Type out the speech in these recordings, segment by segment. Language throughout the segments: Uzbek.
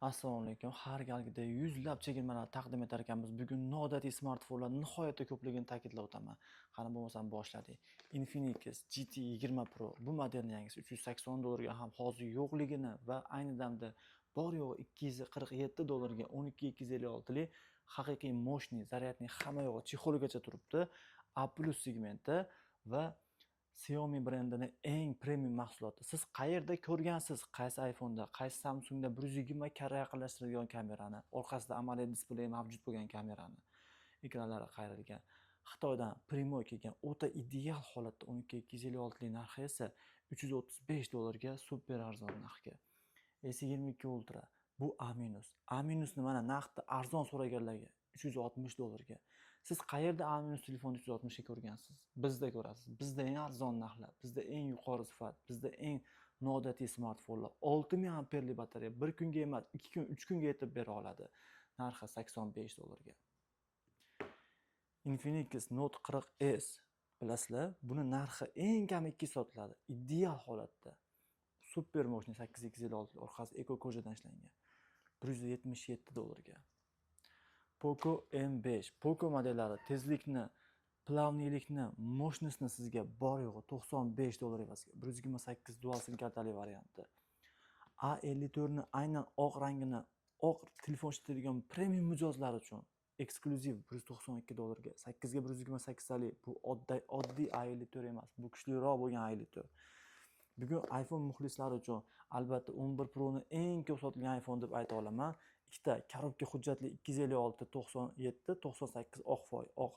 Assalomu alaykum. Har galgidek yuzlab chegirmalar taqdim etar ekanmiz. Bugun noodatiy smartfonlar nihoyatda ko'pligini ta'kidlab o'taman. Qani bo'lmasam boshladik. Infinix GT 20 Pro bu modelning yangisi $380 ga ham hozir yo'qligini va ayni damda bor yo'g'i $247 ga 12256 lik haqiqiy moshniy zaryadning hamma yo'g'i chexoligacha turibdi. A+ segmenti va Xiaomi brendining eng premium mahsuloti. Siz qayerda ko'rgansiz? Qaysi iPhone'da, qaysi Samsung'da 120 karra yaqinlashtirilgan kamerani, orqasida AMOLED displey mavjud bo'lgan kamerani, ekranlari qayrilgan. Xitoydan primoy kelgan o'ta ideal holatda 12256 lik narxi esa $335 ga super arzon narxga. S22 Ultra bu A-. A- mana naqdda arzon so'raganlarga $360 ga. Siz qayerda A- telefonni 360 ga ko'rgansiz? Bizda ko'rasiz. Bizda eng arzon narxlar, bizda eng yuqori sifat, bizda eng noodatiy smartfonlar. 6000 amperli batareya 1 kunga emas, 2 kun, 3 kunga yetib bera oladi. Narxi $85 ga. Infinix Note 40s bilasizlar, buni narxi eng kami 2 sotiladi. Ideal holatda. Super moshniy 8256 orqasi eko ko'jadan ishlangan. $177 ga. Poco M5. Poco modellari tezlikni, plavniylikni, moshnisini sizga bor yo'g'i $95 evaziga. 128 dual sim kartali varianti. A54 ni aynan oq rangini, oq telefon ishlatadigan premium mijozlar uchun eksklyuziv $192 ga. 8 ga 128 talik. Bu oddiy A54 emas, bu kuchliroq bo'lgan A54. Bugun iPhone muxlislari uchun albatta 11 Pro ni eng ko'p sotilgan iPhone deb ayta olaman. Ikkita korobka hujjatli 256 97 98 oq.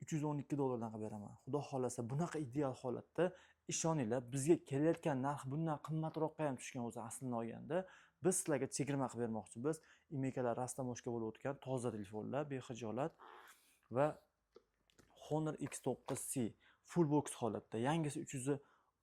$312 dan qilib beraman. Xudo xolasa bunaqa ideal holatda ishoninglar, bizga kelayotgan narx bundan qimmatroqqa ham tushgan o'zi aslini olganda, biz sizlarga chegirma qilib bermoqchimiz. Imekalar rastamoshka bo'lib o'tgan toza telefonlar, bexijolat va Honor X9C full box holatda, yangisi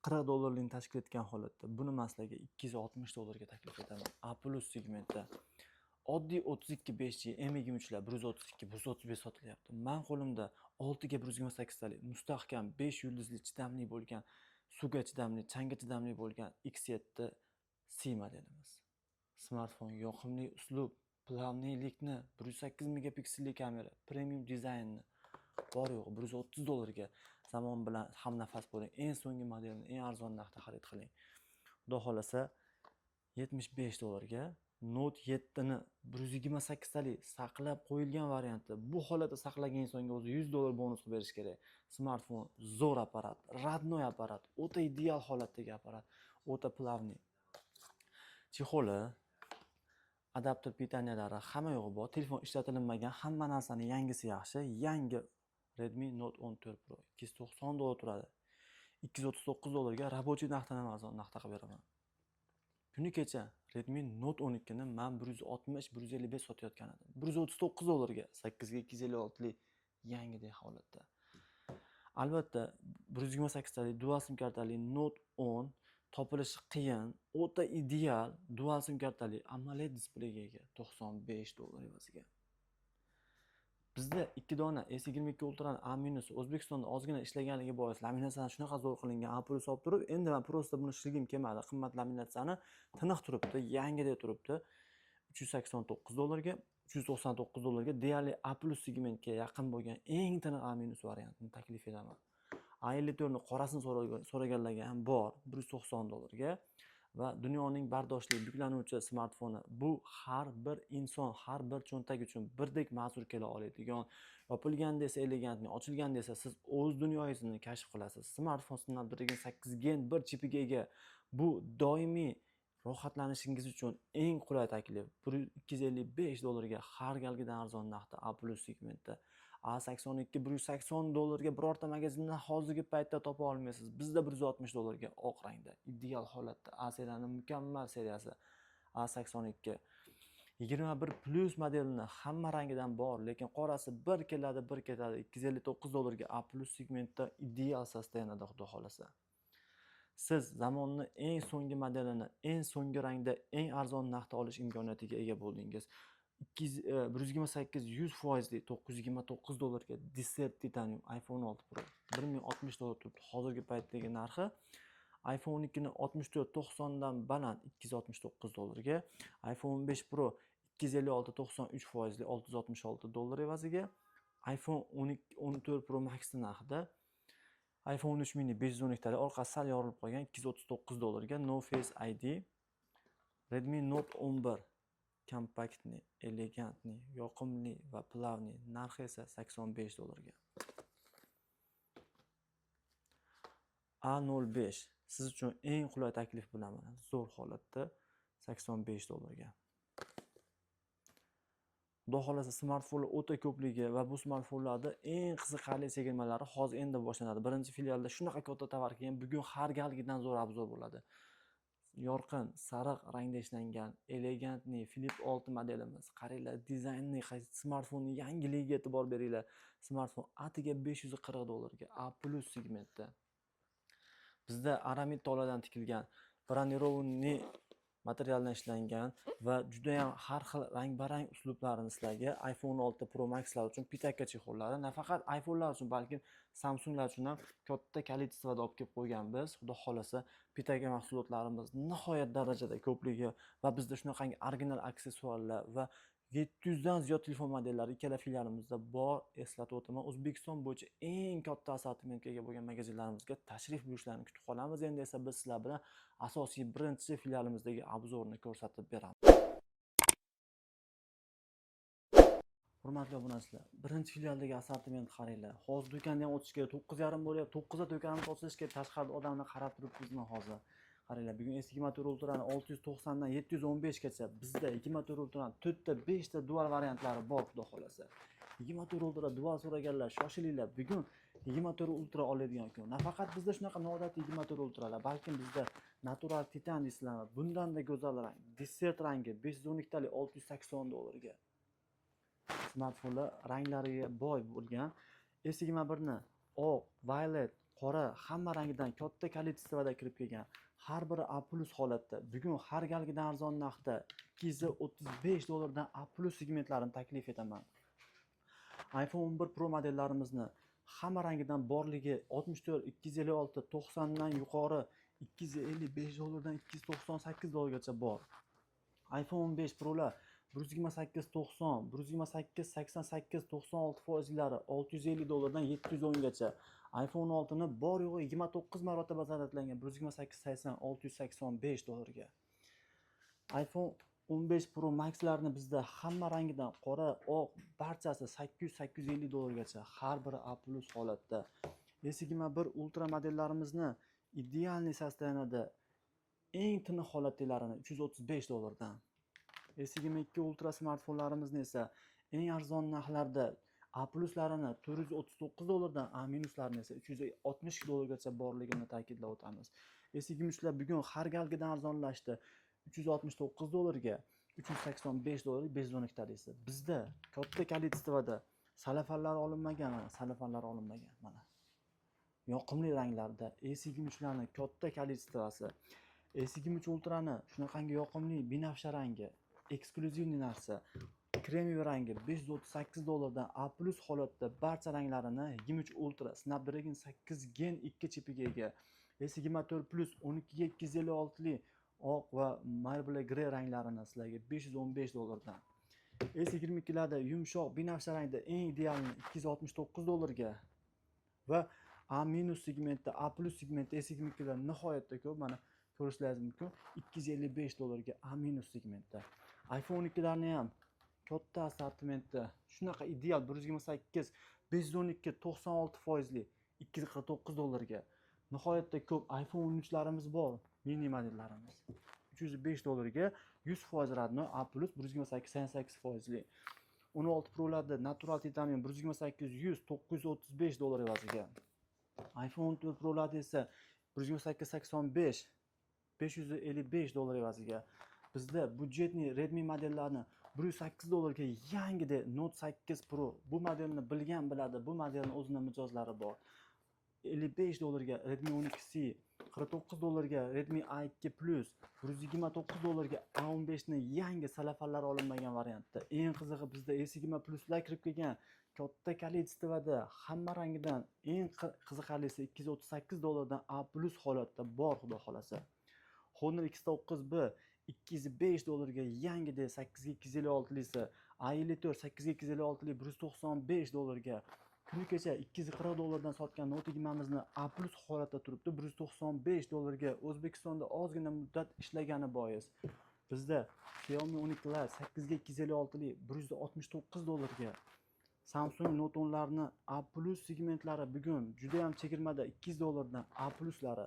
$340 tashkil etgan holatda. Buni men sizlarga $260 ga taklif etaman. A+ segmentda. Oddiy 32 5G M23 lar 132 135 sotilyapti. Men qo'limda 6 ga 128 talik mustahkam 5 yulduzli chidamli bo'lgan, suvga chidamli, changga chidamli bo'lgan X7 C modelimiz. Smartfon yoqimli uslub, plavniylikni, 108 megapikselli kamera, premium dizaynni bor yo'g'i $130 ga zamon bilan hamnafas bo'ling. Eng so'nggi modelni eng arzon narxda xarid qiling. Xudo xolasa $75 ga Note 7 ni 128 talik saqlab qo'yilgan varianti. Bu holatda saqlagan insonga o'zi $100 bonus qilib berish kerak. Smartfon zo'r apparat, radnoy apparat, o'ta ideal holatdagi apparat, o'ta plavniy. Chexoli, adapter pitaniyalari hamma yo'g'i bor. Telefon ishlatilmagan, hamma narsani yangisi yaxshi. Yangi Redmi Note 14 Pro $290 turadi. $239 ga rabochiy narxdan ham arzon narxda qilib beraman. Kuni kecha Redmi Note 12 ni men 160-155 sotayotgan edim. $139 ga 8 ga 256 lik yangidek holatda. Albatta 128 talik dual sim kartali Note 10 topilishi qiyin, o'ta ideal dual sim kartali AMOLED displeyga ega $95 evaziga. Bizda 2 dona S22 Ultra A- O'zbekistonda ozgina ishlaganligi bois laminatsiyani shunaqa zo'r qilingan A+ olib turib, endi men prosta buni shilgim kelmadi. Qimmat laminatsiyani tiniq turibdi, yangidek turibdi. $389 ga, $399 ga deyarli A+ segmentga yaqin bo'lgan eng tiniq A- variantini taklif etaman. A54 ni qorasini so'raganlarga ham bor, $190 ga. Va dunyoning bardoshli yuklanuvchi smartfoni. Bu har bir inson, har bir cho'ntak uchun birdek ma'qul kela oladigan, yopilganda esa elegantni, ochilganda esa siz o'z dunyoyingizni kashf qilasiz. Smartfon Snapdragon 8 Gen 1 chipiga ega. Bu doimiy rohatlanishingiz uchun eng qulay taklif. $255 ga har galgidan arzon narxda A+ segmentda. A82 $180 ga birorta magazindan hozirgi paytda topa olmaysiz. Bizda $160 ga oq rangda, ideal holatda. A seriyaning mukammal seriyasi A82. 21 Plus modelini hamma rangidan bor, lekin qorasi bir keladi, bir ketadi. $259 ga A+ segmentda ideal sostenada xudo xolasa. Siz zamonning eng so'nggi modelini eng so'nggi rangda eng arzon narxda olish imkoniyatiga ega bo'ldingiz. 128 100% $929 ga Desert Titanium iPhone 6 Pro $1060 turibdi. Hozirgi paytdagi narxi iPhone 12 ni 64.90 dan baland 269 dollarga, iPhone 15 Pro 256.93 foizli 666 dollar evaziga, iPhone 14 Pro Max narxida iPhone 13 mini 512 tali, orqasi sal yorilib qolgan 239 dollarga No Face ID, Redmi Note 11 kompaktni, elegantni, yoqimli va plavni narxi esa 85 dollarga. A05 siz uchun eng qulay taklif bilaman. Zo'r holatda 85 dollarga. Xudo xolasa smartfonlar o'ta ko'pligi va bu smartfonlarda eng qiziqarli segmentlari hozir endi boshlanadi. Birinchi filialda shunaqa katta tovar kelgan, bugun har galgidan zo'r obzor bo'ladi. Yorqin sariq rangda ishlangan elegantni Flip 6 modelimiz. Qaranglar, dizaynni, smartfonning yangiligiga e'tibor beringlar. Smartfon atiga 540 dollarga, A+ segmentda. Bizda aramid toladan tikilgan, bronirованный materialdan ishlangan va juda ham har xil rang-barang uslublarni sizlarga iPhone 6 Pro Max'lar uchun pitaka chexollari, nafaqat iPhone'lar uchun, balki Samsung'lar uchun ham katta kolичествоda olib kelib qo'yganmiz. Xudo xolasa, pitaka mahsulotlarimiz nihoyat darajada ko'pligi va bizda shunaqangi original aksessuarlar va 700 dan ziyod telefon modellari ikkala filialimizda bor. Eslatib o'taman, O'zbekiston bo'yicha eng katta assortimentga ega bo'lgan magazinlarimizga tashrif buyurishlarini kutib qolamiz. Endi esa biz sizlar bilan asosiy birinchi filialimizdagi obzorni ko'rsatib beramiz. Hurmatli obunachilar, birinchi filialdagi assortiment qaranglar. Hozir do'kondan o'tish kerak, 9:30 bo'lyapti. 9 da do'konimiz ochilishi kerak. Tashqarida odamlar qarab turibmizmi hozir? Qaranglar, bugun eski motor Ultra'ni 690 dan 715 gacha. Bizda 2 motor Ultra'ning 4 ta 5 ta dual variantlari bor, xudo xolasa. 2 motor Ultra dual so'raganlar, shoshilinglar. Bugun 2 motor Ultra oladigan kun. Nafaqat bizda shunaqa noodatiy 2 motor Ultralar, balki bizda natural titan deysizlarmi? Bundan da go'zal rang, desert rangi 512 tali 680 dollarga. Smartfonlar ranglariga boy bo'lgan. S21 ni oq, violet, qora hamma rangidan katta kolичествоda kirib kelgan. Har biri A+ holatda. Bugun har galgidan arzon narxda 235 dollardan A+ segmentlarini taklif etaman. iPhone 11 Pro modellarimizni hamma rangidan borligi 64, 256, 90 dan yuqori 255 dollardan 298 dollargacha bor. iPhone 15 Pro'lar 128 90, 128 88 96 foizlari 650 dollardan 710 gacha. iPhone 6 ni bor yo'g'i 29 marotaba zararlangan 128 80 685 dollarga. iPhone 15 Pro Max'larni bizda hamma rangidan qora, oq, barchasi 800-850 dollargacha, har biri A+ holatda. S21 Ultra modellarimizni idealniy sostoyaniyada eng tiniq holatdalarini 335 dollardan. S22 Ultra smartfonlarimizni esa eng arzon narxlarda A+larini 439 dollardan, A- esa 360 dollargacha borligini ta'kidlab o'tamiz. S23lar bugun har galgidan arzonlashdi. 369 dollarga, 385 dollarga 512 tadasi. Bizda katta kolичествоda salafanlar olinmagan, mana. Yoqimli ranglarda S23larning katta kolичествоsi. S23 Ultra'ni shunaqangi yoqimli binafsha rangi, eksklyuzivniy narsa, kremiy rangi 538 dollardan A+ holatda barcha ranglarini 23 Ultra Snapdragon 8 Gen 2 chipiga ega. S24 Plus 12 ga 256 li oq va marble grey ranglarini sizlarga 515 dollardan. S22larda yumshoq binafsha rangda eng idealni 269 dollarga va A- segmentda, A+ segmentda S22lar nihoyatda ko'p. Mana ko'rishlaringiz mumkin. 255 dollarga A- segmentda. iPhone 12larni ham katta assortimentda shunaqa ideal 128 512 96 foizli 249 dollarga. Nihoyatda ko'p iPhone 13larimiz bor, mini modellarimiz. 305 dollarga 100% radno A+ 128 88 foizli. 16 Pro'larda natural titanium 128 100 935 dollar evaziga. iPhone 14 Pro'larda esa 128 85 555 dollar evaziga. Bizda budjetli Redmi modellarini 108 dollarga yangida Note 8 Pro. Bu modelni bilgan biladi. Bu modelning o'zining mijozlari bor. $55 Redmi 12C, $49 Redmi A2 Plus, $129 A15 ni yangi salafallari olinmagan variantda. Eng qizig'i bizda S20 Pluslar kirib kelgan. Katta kolleksiyada hamma rangidan eng qiziqarlisi $238 A+ holatda bor, xudo xolasa. Honor X9B $205 yangida 8256lisi, A54 8256li $195. Kuni kecha $240 dan sotgan Note 20mizni A+ holatda turibdi, $195. O'zbekistonda ozgina muddat ishlagani bois bizda Xiaomi 12lar 8256li $169. Samsung Note 10larni A+ segmentlari bugun juda ham chegirmada $200 A+lari.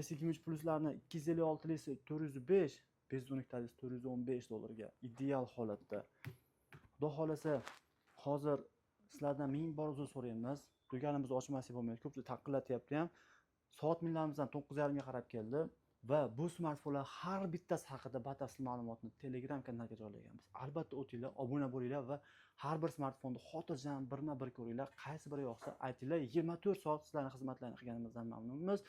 S23 Pluslarni 256lisi 405, 512talisi $415 ideal holatda. Xudo xolasa, hozir sizlardan ming bor uzr so'raymiz. Do'konimizni ochmaslik bo'lmaydi. Ko'pchilik taqillatyapti ham. Soat minlarimizdan 9:30 ga qarab keldi va bu smartfonlar har bittasi haqida batafsil ma'lumotni Telegram kanaliga joylaganmiz. Albatta o'tinglar, obuna bo'linglar va har bir smartfonni xotirjam birma-bir ko'ringlar. Qaysi biri yoqsa aytinglar. 24 soat sizlarning xizmatlaringizni qilganimizdan mamnunmiz.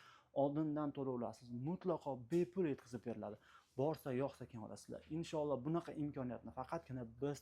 Oldindan to'lovlarsiz mutlaqo bepul yetkazib beriladi. Borsa yoqsa keyin olasizlar. Inshaalloh bunaqa imkoniyatni faqatgina biz